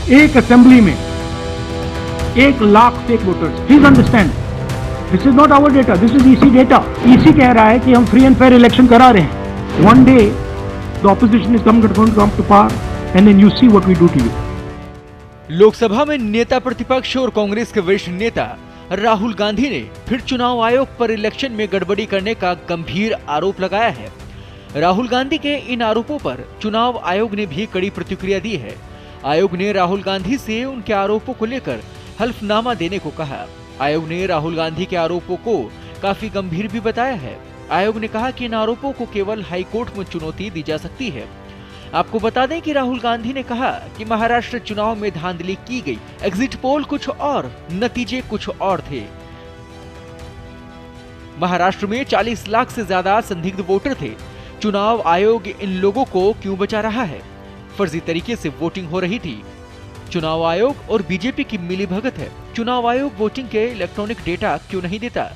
एक असेंबली में 1 lakh fake voters. Please understand, this is not our data, this is EC data. EC कह रहा है कि हम फ्री एंड फेयर इलेक्शन करा रहे हैं। One day the opposition is going to come to power and then you see what we do to you. Lok Sabha में नेता प्रतिपक्ष और कांग्रेस के वरिष्ठ नेता राहुल गांधी ने फिर चुनाव आयोग पर इलेक्शन में गड़बड़ी करने का गंभीर आरोप लगाया है। राहुल गांधी के इन आरोपों पर चुनाव आयोग ने भी कड़ी प्रतिक्रिया दी है। आयोग ने राहुल गांधी से उनके आरोपों को लेकर हल्फनामा देने को कहा। आयोग ने राहुल गांधी के आरोपों को काफी गंभीर भी बताया है। आयोग ने कहा कि इन आरोपों को केवल हाई कोर्ट में चुनौती दी जा सकती है। आपको बता दें कि राहुल गांधी ने कहा कि महाराष्ट्र चुनाव में धांधली की गई, एग्जिट पोल कुछ और, नतीजे कुछ और थे। महाराष्ट्र में 40 लाख से ज्यादा संदिग्ध वोटर थे। चुनाव आयोग इन लोगों को क्यों बचा रहा है? फर्जी तरीके से वोटिंग हो रही थी। चुनाव आयोग और बीजेपी की मिलीभगत है। चुनाव आयोग वोटिंग के इलेक्ट्रॉनिक डेटा क्यों नहीं देता?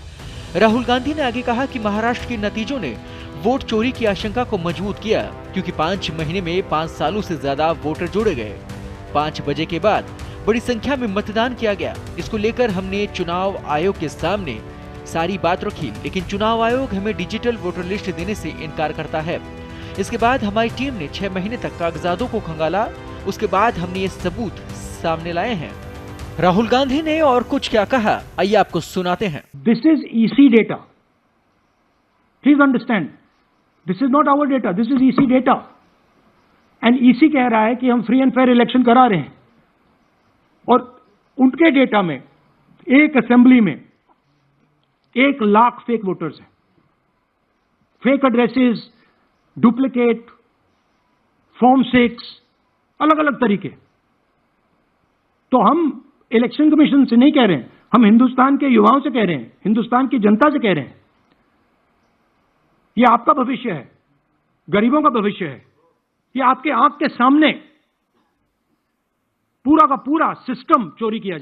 राहुल गांधी ने आगे कहा कि महाराष्ट्र के नतीजों ने वोट चोरी की आशंका को मजबूत किया, क्योंकि 5 महीने में 5 सालों से ज्यादा वोटर जोड़े गए। 5 बजे के बाद बड़ी संख्या में मतदान किया गया। इसको लेकर हमने चुनाव आयोग के सामने सारी बात रखी, लेकिन चुनाव आयोग हमें डिजिटल वोटर लिस्ट देने से इनकार करता है। इसके बाद हमारी टीम ने 6 महीने तक कागजातों को खंगाला। उसके बाद हमने ये सबूत सामने लाए हैं। राहुल गांधी ने और कुछ क्या कहा, आइए आपको सुनाते हैं। This is EC data, please understand, this is not our data, this is EC data. And EC कह रहा है कि हम फ्री एंड फेयर इलेक्शन करा रहे हैं, और उनके डेटा में एक असेंबली में 1 लाख फेक वोटर्स हैं। फेक एड्रेसेस, डुप्लीकेट, फॉर्म 6, अलग अलग तरीके। तो हम इलेक्शन कमीशन से नहीं कह रहे हैं, हम हिंदुस्तान के युवाओं से कह रहे हैं, हिंदुस्तान की जनता से कह रहे हैं, ये आपका भविष्य है, गरीबों का भविष्य है। ये आपके आंख के सामने पूरा का पूरा सिस्टम चोरी किया जा रहा है।